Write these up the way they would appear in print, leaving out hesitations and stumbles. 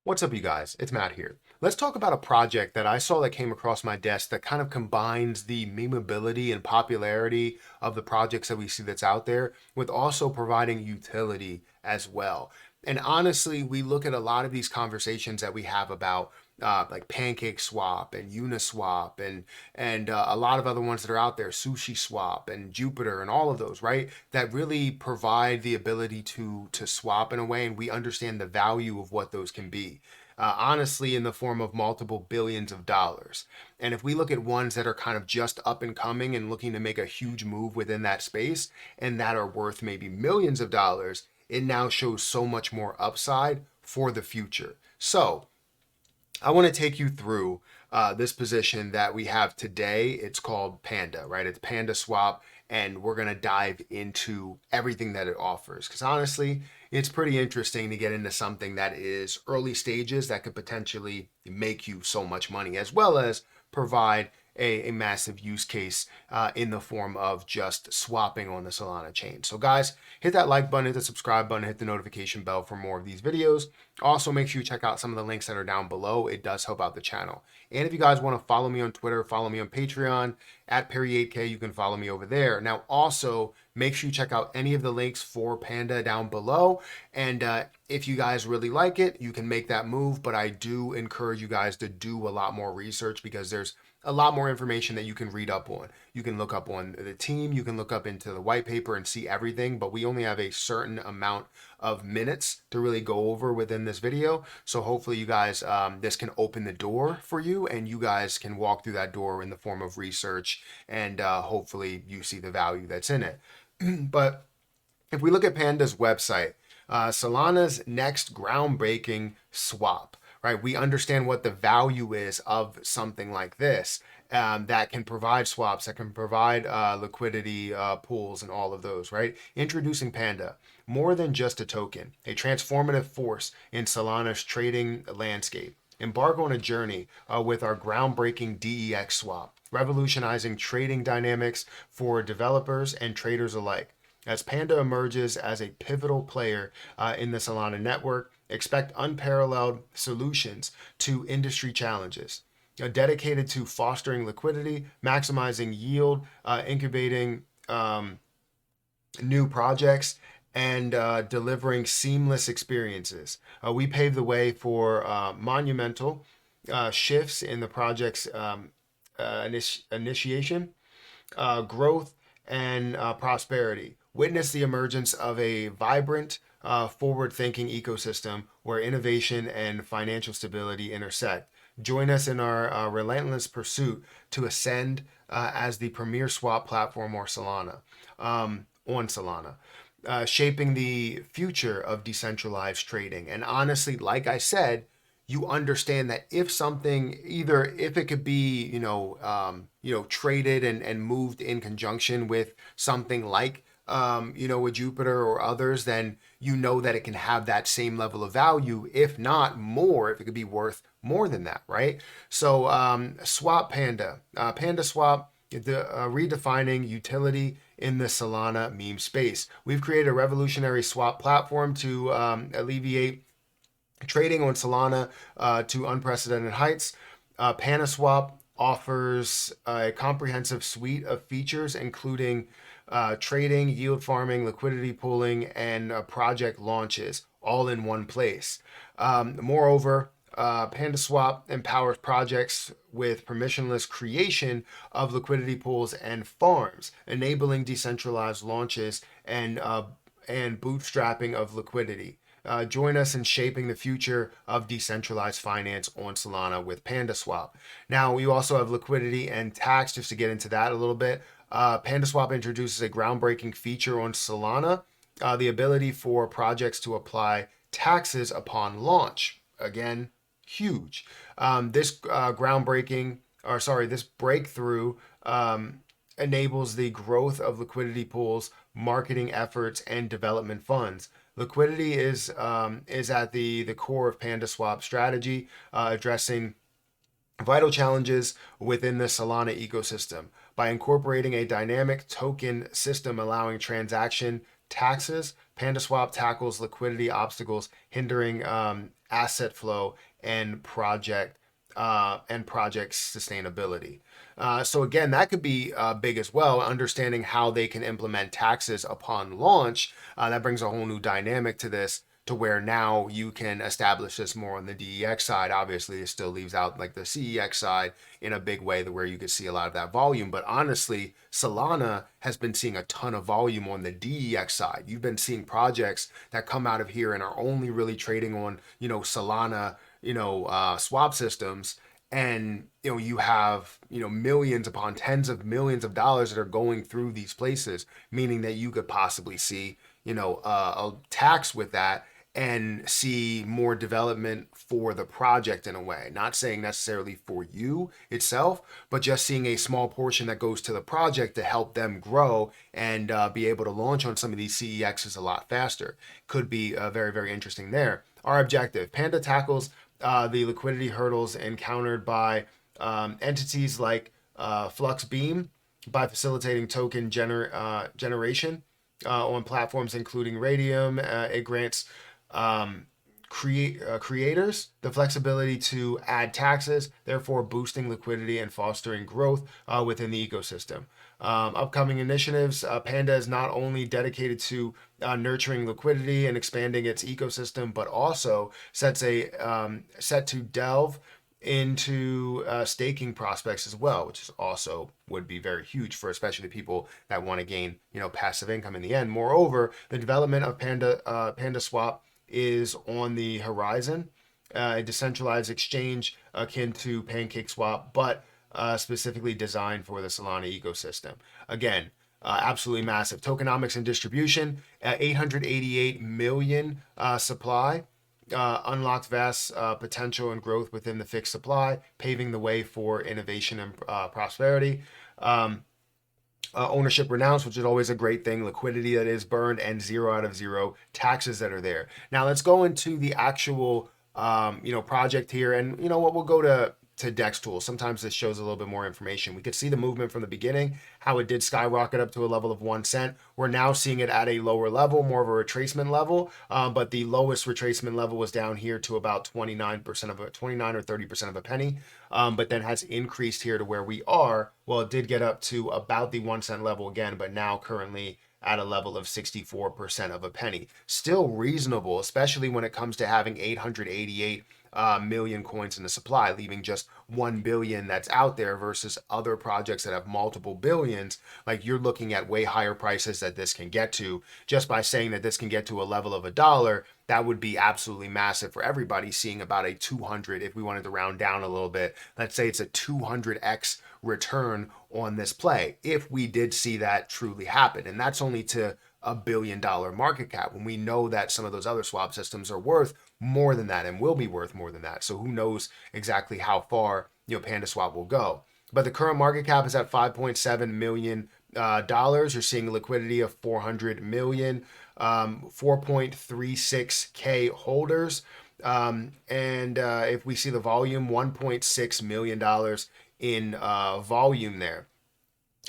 What's up, you guys? It's Matt here. Let's talk about a project that I saw that came across my desk that kind of combines the memeability and popularity of the projects that we see that's out there with also providing utility as well. And honestly, we look at a lot of these conversations that we have about like PancakeSwap and Uniswap and a lot of other ones that are out there, Sushi Swap and Jupiter and all of those, right? That really provide the ability to swap in a way, and we understand the value of what those can be. Honestly, in the form of multiple billions of dollars. And if we look at ones that are kind of just up and coming and looking to make a huge move within that space and that are worth maybe millions of dollars, it now shows so much more upside for the future. So, I want to take you through this position that we have today. It's called Panda, right? It's PandaSwap, and we're going to dive into everything that it offers. Because honestly, it's pretty interesting to get into something that is early stages that could potentially make you so much money, as well as provide a massive use case in the form of just swapping on the Solana chain. So guys, hit that like button, hit the subscribe button, hit the notification bell for more of these videos. Also, make sure you check out some of the links that are down below. It does help out the channel. And if you guys want to follow me on Twitter, follow me on Patreon at Perry8K, you can follow me over there. Now, also, make sure you check out any of the links for Panda down below. And if you guys really like it, you can make that move. But I do encourage you guys to do a lot more research because there's a lot more information that you can read up on. You can look up on the team, you can look up into the white paper and see everything, but we only have a certain amount of minutes to really go over within this video. So hopefully you guys, this can open the door for you and you guys can walk through that door in the form of research and hopefully you see the value that's in it. But if we look at Panda's website, Solana's next groundbreaking swap, right? We understand what the value is of something like this that can provide swaps, that can provide liquidity pools and all of those, right? Introducing Panda, more than just a token, a transformative force in Solana's trading landscape. Embark on a journey with our groundbreaking DEX swap, revolutionizing trading dynamics for developers and traders alike. As Panda emerges as a pivotal player in the Solana network, expect unparalleled solutions to industry challenges. Dedicated to fostering liquidity, maximizing yield, incubating new projects, and delivering seamless experiences. We pave the way for monumental shifts in the project's initiation, growth, and prosperity. Witness the emergence of a vibrant, forward thinking ecosystem where innovation and financial stability intersect. Join us in our relentless pursuit to ascend as the premier swap platform or Solana, on Solana. Shaping the future of decentralized trading. And honestly, like I said, you understand that if something, either if it could be traded and moved in conjunction with something like with Jupiter or others, then you know that it can have that same level of value, if not more, if it could be worth more than that, right? So Swap Panda, PandaSwap, redefining utility in the Solana meme space. We've created a revolutionary swap platform to alleviate trading on Solana to unprecedented heights. PandaSwap offers a comprehensive suite of features, including trading, yield farming, liquidity pooling, and project launches all in one place. Moreover, PandaSwap empowers projects with permissionless creation of liquidity pools and farms, enabling decentralized launches and bootstrapping of liquidity. Join us in shaping the future of decentralized finance on Solana with PandaSwap. Now, we also have liquidity and tax, just to get into that a little bit. PandaSwap introduces a groundbreaking feature on Solana, the ability for projects to apply taxes upon launch. Again, huge. This breakthrough enables the growth of liquidity pools, marketing efforts, and development funds. Liquidity is at the core of PandaSwap strategy, addressing vital challenges within the Solana ecosystem by incorporating a dynamic token system allowing transaction taxes. PandaSwap tackles liquidity obstacles hindering asset flow and project sustainability. So again, that could be big as well. Understanding how they can implement taxes upon launch, that brings a whole new dynamic to this, to where now you can establish this more on the DEX side. Obviously, it still leaves out like the CEX side in a big way, where you could see a lot of that volume. But honestly, Solana has been seeing a ton of volume on the DEX side. You've been seeing projects that come out of here and are only really trading on, Solana, swap systems. And you have millions upon tens of millions of dollars that are going through these places, meaning that you could possibly see a tax with that and see more development for the project in a way. Not saying necessarily for you itself, but just seeing a small portion that goes to the project to help them grow and be able to launch on some of these CEXs a lot faster. Could be very, very interesting there. Our objective: Panda tackles the liquidity hurdles encountered by entities like Fluxbeam by facilitating token generation on platforms including Radium. It grants creators the flexibility to add taxes, therefore boosting liquidity and fostering growth within the ecosystem. Upcoming initiatives: Panda is not only dedicated to nurturing liquidity and expanding its ecosystem, but also set to delve into staking prospects as well, which is also would be very huge for especially people that want to gain passive income in the end. Moreover, the development of PandaSwap is on the horizon, a decentralized exchange akin to PancakeSwap, but specifically designed for the Solana ecosystem. Again, absolutely massive. Tokenomics and distribution: 888 million supply. Unlocked vast potential and growth within the fixed supply, paving the way for innovation and prosperity. Ownership renounced, which is always a great thing. Liquidity that is burned, and 0 out of 0 taxes that are there. Now let's go into the actual project here, and we'll go to DEX tools. Sometimes this shows a little bit more information. We could see the movement from the beginning, how it did skyrocket up to a level of 1 cent. We're now seeing it at a lower level, more of a retracement level, but the lowest retracement level was down here to about 29 or 30% of a penny, but then has increased here to where we are. Well, it did get up to about the 1 cent level again, but now currently at a level of 64% of a penny. Still reasonable, especially when it comes to having 888 million coins in the supply, leaving just 1 billion that's out there versus other projects that have multiple billions. Like, you're looking at way higher prices that this can get to. Just by saying that this can get to a level of $1, that would be absolutely massive for everybody, seeing about a 200, if we wanted to round down a little bit, let's say it's a 200x return on this play, if we did see that truly happen. And that's only to $1 billion market cap, when we know that some of those other swap systems are worth more than that and will be worth more than that. So who knows exactly how far PandaSwap will go. But the current market cap is at $5.7 million. You're seeing liquidity of 400 million, 4.36k holders, and if we see the volume, $1.6 million in volume there.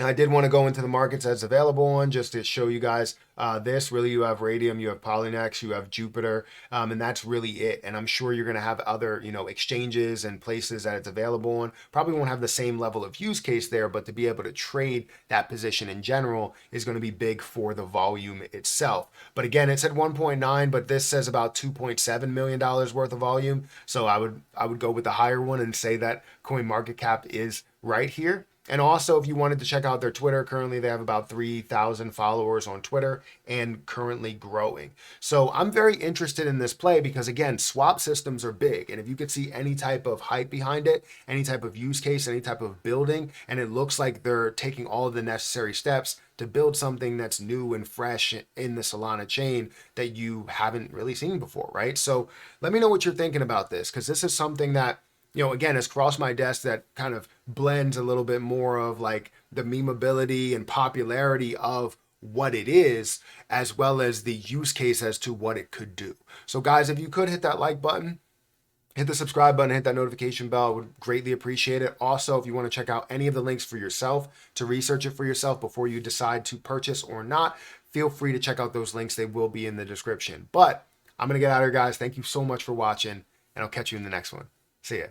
I did want to go into the markets that's available on, just to show you guys this. Really, you have Radium, you have Polynex, you have Jupiter, and that's really it. And I'm sure you're going to have other, exchanges and places that it's available on. Probably won't have the same level of use case there, but to be able to trade that position in general is going to be big for the volume itself. But again, it said 1.9, but this says about $2.7 million worth of volume. So I would go with the higher one and say that coin market cap is right here. And also, if you wanted to check out their Twitter, currently they have about 3,000 followers on Twitter and currently growing. So I'm very interested in this play because, again, swap systems are big. And if you could see any type of hype behind it, any type of use case, any type of building, and it looks like they're taking all of the necessary steps to build something that's new and fresh in the Solana chain that you haven't really seen before, right? So let me know what you're thinking about this, because this is something that, again, has crossed my desk that kind of blends a little bit more of like the memeability and popularity of what it is, as well as the use case as to what it could do. So guys, if you could hit that like button, hit the subscribe button, hit that notification bell, I would greatly appreciate it. Also, if you want to check out any of the links for yourself, to research it for yourself before you decide to purchase or not, feel free to check out those links. They will be in the description. But I'm going to get out of here, guys. Thank you so much for watching, and I'll catch you in the next one. See ya.